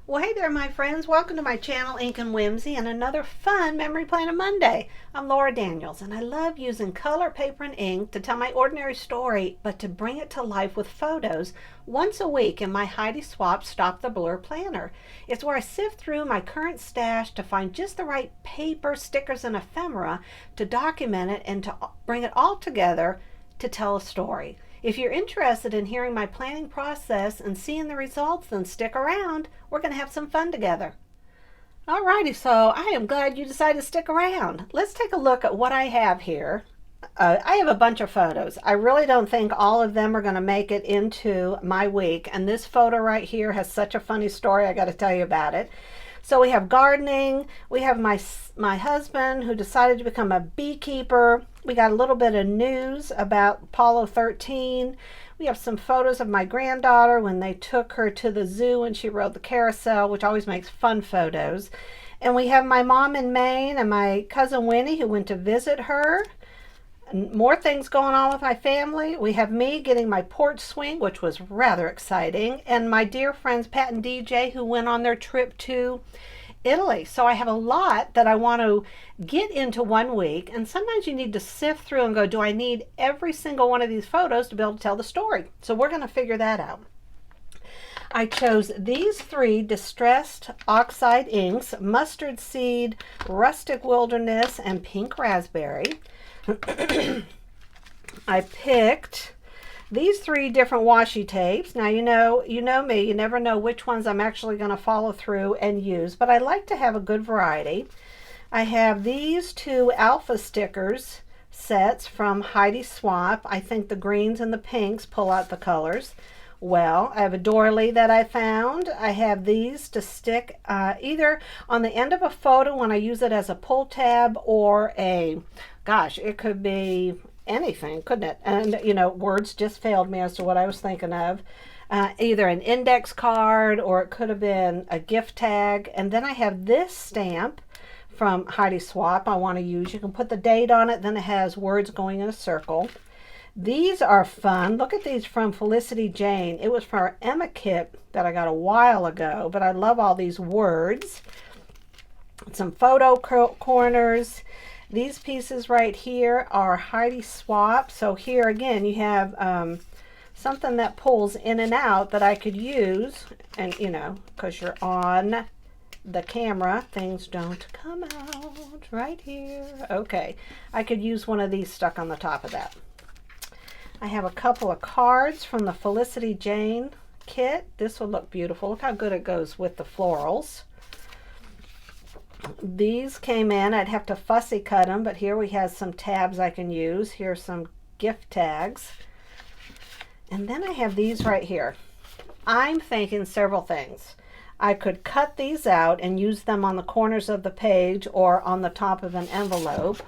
Well, hey there, my friends. Welcome to my channel, Ink and Whimsy, and another fun Memory Planner Monday. I'm Laura Daniels, and I love using color, paper, and ink to tell my ordinary story, but to bring it to life with photos once a week in my Heidi Swapp Stop the Blur planner. It's where I sift through my current stash to find just the right paper, stickers, and ephemera to document it and to bring it all together to tell a story. If you're interested in hearing my planning process and seeing the results, then stick around. We're going to have some fun together. Alrighty, so I am glad you decided to stick around. Let's take a look at what I have here. I have a bunch of photos. I really don't think all of them are going to make it into my week, and this photo right here has such a funny story. I got to tell you about it. So we have gardening, we have my husband who decided to become a beekeeper. We got a little bit of news about Apollo 13. We have some photos of my granddaughter when they took her to the zoo and she rode the carousel, which always makes fun photos. And we have my mom in Maine and my cousin Winnie who went to visit her. More things going on with my family. We have me getting my porch swing, which was rather exciting, and my dear friends Pat and DJ who went on their trip to Italy. So I have a lot that I want to get into one week, and sometimes you need to sift through and go, do I need every single one of these photos to be able to tell the story? So we're going to figure that out. I chose these three distressed oxide inks: Mustard Seed, Rustic Wilderness, and Pink Raspberry. I picked these three different washi tapes. Now you know me, you never know which ones I'm actually going to follow through and use, but I like to have a good variety. I have these two alpha stickers sets from Heidi Swapp. I think the greens and the pinks pull out the colors well. I have a doily that I found. I have these to stick either on the end of a photo when I use it as a pull tab, or it could be anything, couldn't it? And words just failed me as to what I was thinking of. Either an index card, or it could have been a gift tag. And then I have this stamp from Heidi Swapp I want to use. You can put the date on it, then it has words going in a circle. These are fun. Look at these from Felicity Jane. It was for our Emma kit that I got a while ago, but I love all these words. Some photo corners. These pieces right here are Heidi Swapp. So here again you have something that pulls in and out that I could use, and because you're on the camera, things don't come out right here. Okay, I could use one of these stuck on the top of that. I have a couple of cards from the Felicity Jane kit. This would look beautiful. Look how good it goes with the florals. These came in. I'd have to fussy cut them, but here we have some tabs I can use. Here's some gift tags. And then I have these right here. I'm thinking several things. I could cut these out and use them on the corners of the page or on the top of an envelope.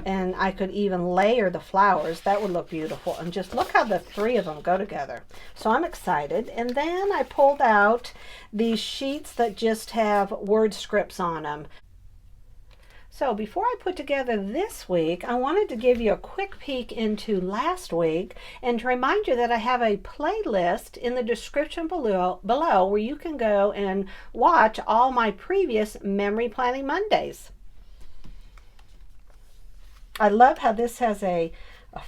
And I could even layer the flowers. That would look beautiful. And just look how the three of them go together. So I'm excited. And then I pulled out these sheets that just have word scripts on them. So before I put together this week, I wanted to give you a quick peek into last week and to remind you that I have a playlist in the description below where you can go and watch all my previous Memory Planning Mondays. I love how this has a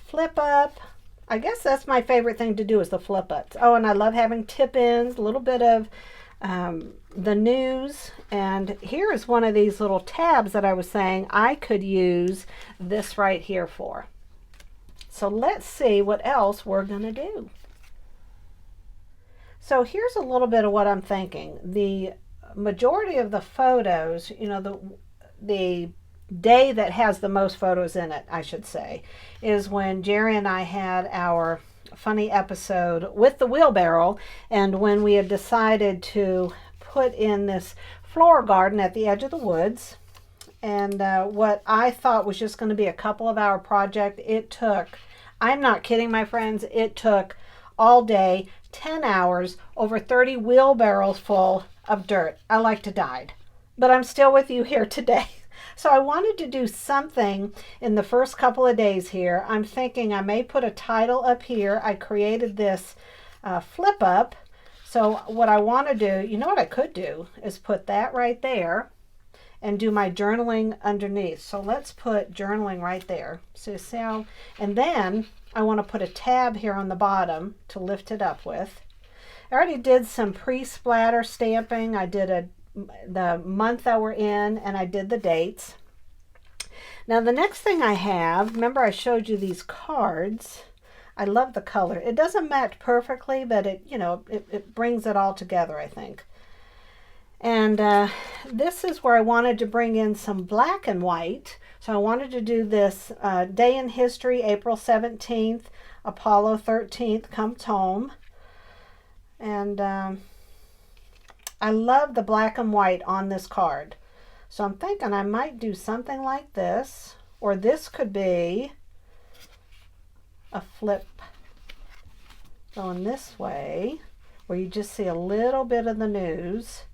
flip up. I guess that's my favorite thing to do, is the flip ups. Oh, and I love having tip-ins, a little bit of the news. And here is one of these little tabs that I was saying I could use this right here for. So let's see what else we're going to do. So here's a little bit of what I'm thinking. The majority of the photos, the day that has the most photos in it, I should say, is when Jerry and I had our funny episode with the wheelbarrow, and when we had decided to put in this flower garden at the edge of the woods. And what I thought was just going to be a couple of hour project, it took, I'm not kidding my friends, it took all day, 10 hours, over 30 wheelbarrows full of dirt. I like to die, but I'm still with you here today. So I wanted to do something in the first couple of days here. I'm thinking I may put a title up here. I created this flip up So what I want to do, you know what I could do, is put that right there and do my journaling underneath. So let's put journaling right there. So see how, and then I want to put a tab here on the bottom to lift it up with. I already did some pre-splatter stamping. I did the month that we're in, and I did the dates. Now the next thing I have, remember I showed you these cards. I love the color. It doesn't match perfectly, but it brings it all together, I think. And this is where I wanted to bring in some black and white. So I wanted to do this day in history, April 17th, Apollo 13th comes home. And I love the black and white on this card. So I'm thinking I might do something like this, or this could be a flip going this way, where you just see a little bit of the news.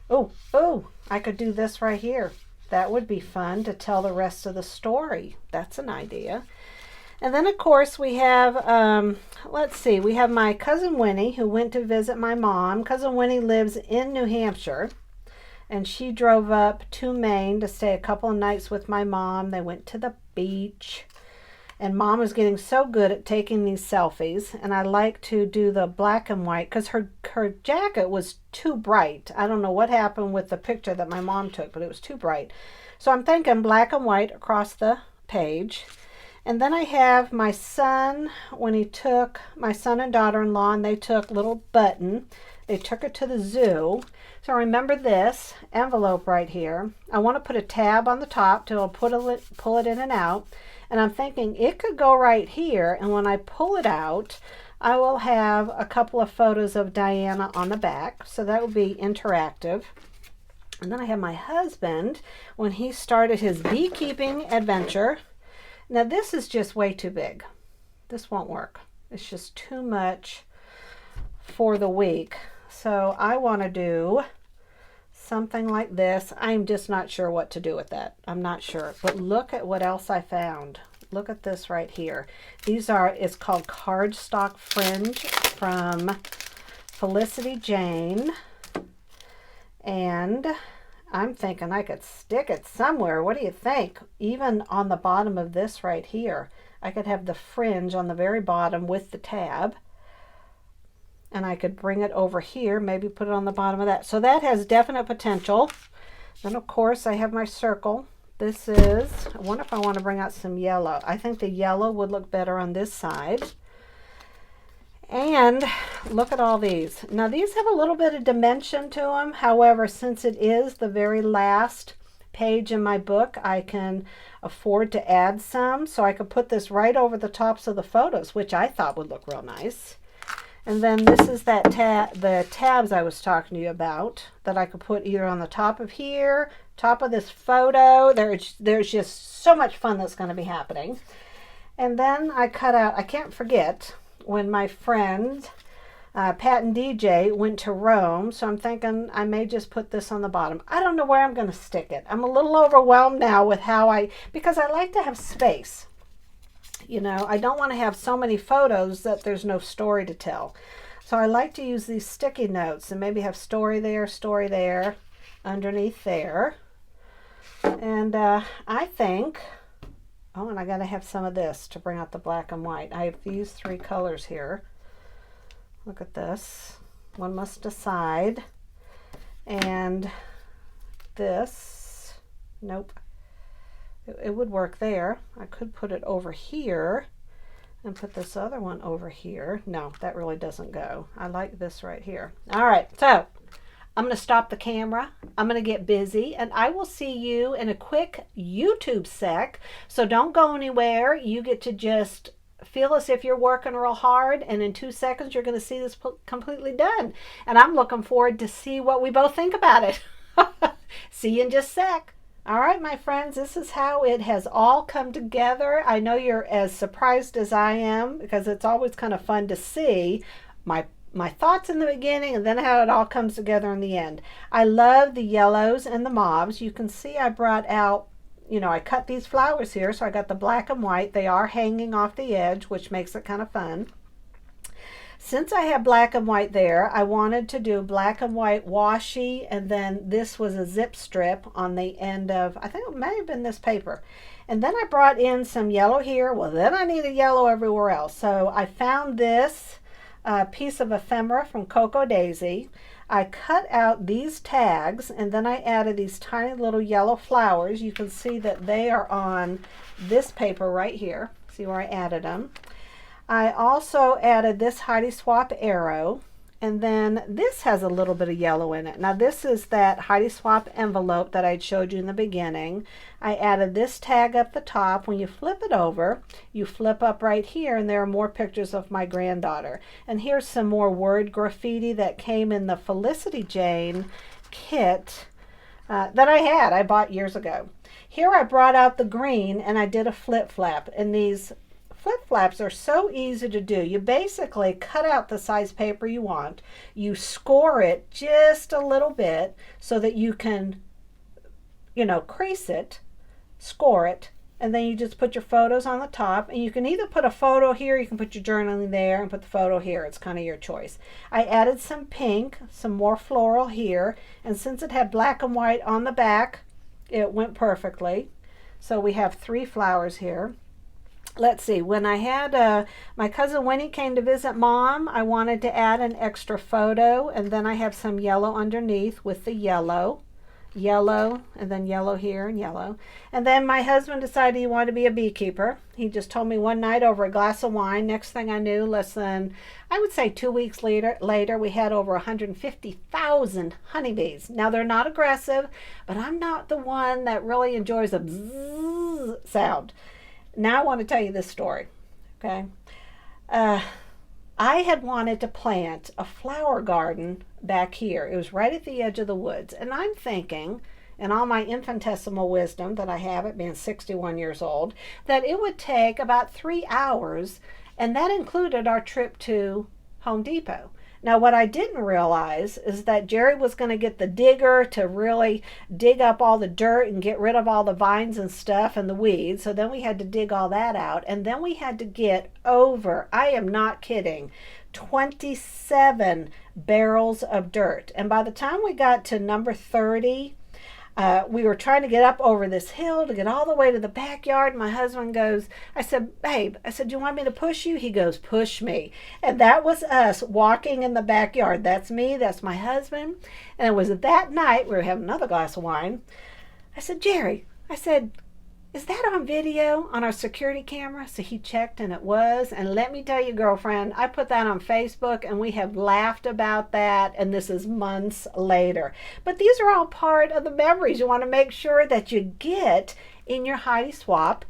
Oh, I could do this right here. That would be fun to tell the rest of the story. That's an idea. And then, of course, we have, let's see, we have my cousin Winnie who went to visit my mom. Cousin Winnie lives in New Hampshire, and she drove up to Maine to stay a couple of nights with my mom. They went to the beach, and Mom is getting so good at taking these selfies, and I like to do the black and white because her jacket was too bright. I don't know what happened with the picture that my mom took, but it was too bright. So I'm thinking black and white across the page. And then I have my son, my son and daughter-in-law, and they took little Button. They took her to the zoo. So remember this envelope right here. I want to put a tab on the top to pull it in and out. And I'm thinking it could go right here. And when I pull it out, I will have a couple of photos of Diana on the back. So that will be interactive. And then I have my husband when he started his beekeeping adventure. Now this is just way too big. This won't work. It's just too much for the week. So I want to do something like this. I'm just not sure what to do with that. I'm not sure. But look at what else I found. Look at this right here. It's called cardstock fringe from Felicity Jane. And I'm thinking I could stick it somewhere. What do you think? Even on the bottom of this right here, I could have the fringe on the very bottom with the tab. And I could bring it over here, maybe put it on the bottom of that. So that has definite potential. Then, of course, I have my circle. This is, I wonder if I want to bring out some yellow. I think the yellow would look better on this side. And look at all these. Now these have a little bit of dimension to them. However, since it is the very last page in my book, I can afford to add some. So I could put this right over the tops of the photos, which I thought would look real nice. And then this is that the tabs I was talking to you about that I could put either on the top of here, top of this photo. There's just so much fun that's going to be happening. And then I cut out, I can't forget, when my friends Pat and DJ went to Rome, so I'm thinking I may just put this on the bottom. I don't know where I'm going to stick it. I'm a little overwhelmed now with because I like to have space. You know, I don't want to have so many photos that there's no story to tell. So I like to use these sticky notes and maybe have story there, underneath there. And I think, oh, and I got to have some of this to bring out the black and white. I have these three colors here. Look at this. One must decide. And this, nope. It would work there. I could put it over here and put this other one over here. No, that really doesn't go. I like this right here. All right, so I'm going to stop the camera. I'm going to get busy, and I will see you in a quick YouTube sec. So don't go anywhere. You get to just feel as if you're working real hard, and in 2 seconds you're going to see this completely done. And I'm looking forward to see what we both think about it. See you in just a sec. All right, my friends, this is how it has all come together. I know you're as surprised as I am because it's always kind of fun to see my thoughts in the beginning and then how it all comes together in the end. I love the yellows and the mauves. You can see I brought out, you know, I cut these flowers here, so I got the black and white. They are hanging off the edge, which makes it kind of fun. Since I had black and white there, I wanted to do black and white washi, and then this was a zip strip on the end of, I think it may have been this paper. And then I brought in some yellow here. Well, then I needed yellow everywhere else. So I found this piece of ephemera from Cocoa Daisy. I cut out these tags, and then I added these tiny little yellow flowers. You can see that they are on this paper right here. See where I added them. I also added this Heidi Swapp arrow, and then this has a little bit of yellow in it. Now this is that Heidi Swapp envelope that I showed you in the beginning. I added this tag up the top. When you flip it over, you flip up right here, and there are more pictures of my granddaughter. And here's some more word graffiti that came in the Felicity Jane kit that I bought years ago. Here I brought out the green, and I did a flip flap, and these flip flaps are so easy to do. You basically cut out the size paper you want. You score it just a little bit so that you can, crease it, score it, and then you just put your photos on the top. And you can either put a photo here, you can put your journaling there, and put the photo here. It's kind of your choice. I added some pink, some more floral here, and since it had black and white on the back, it went perfectly. So we have 3 flowers here. Let's see, when I had my cousin Winnie came to visit Mom, I wanted to add an extra photo, and then I have some yellow underneath with the yellow, and then yellow here and yellow. And then my husband decided he wanted to be a beekeeper. He just told me one night over a glass of wine. Next thing I knew, less than, I would say 2 weeks later, we had over 150,000 honeybees. Now they're not aggressive, but I'm not the one that really enjoys a bzzz sound. Now I want to tell you this story, okay? I had wanted to plant a flower garden back here. It was right at the edge of the woods. And I'm thinking, in all my infinitesimal wisdom that I have at being 61 years old, that it would take about 3 hours, and that included our trip to Home Depot. Now, what I didn't realize is that Jerry was going to get the digger to really dig up all the dirt and get rid of all the vines and stuff and the weeds. So then we had to dig all that out. And then we had to get over, I am not kidding, 27 barrels of dirt. And by the time we got to number 30, we were trying to get up over this hill to get all the way to the backyard. My husband goes, I said, babe, do you want me to push you? He goes, push me. And that was us walking in the backyard. That's me, that's my husband. And it was that night, we were having another glass of wine. I said, Jerry, is that on video on our security camera? So he checked, and it was. And let me tell you, girlfriend, I put that on Facebook, and we have laughed about that, and this is months later. But these are all part of the memories you want to make sure that you get in your Heidi Swapp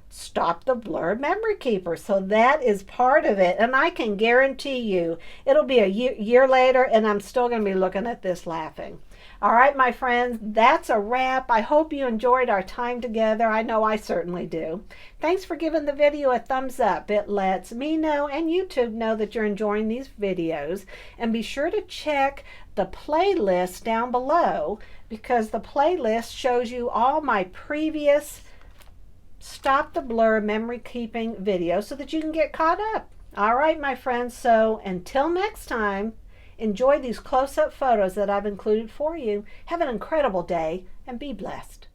Stop the Blur Memory Keeper. So that is part of it, and I can guarantee you it'll be a year later, and I'm still going to be looking at this laughing. All right, my friends, that's a wrap. I hope you enjoyed our time together. I know I certainly do. Thanks for giving the video a thumbs up. It lets me know and YouTube know that you're enjoying these videos. And be sure to check the playlist down below, because the playlist shows you all my previous Stop the Blur memory keeping videos so that you can get caught up. All right, my friends, so until next time, enjoy these close-up photos that I've included for you. Have an incredible day and be blessed.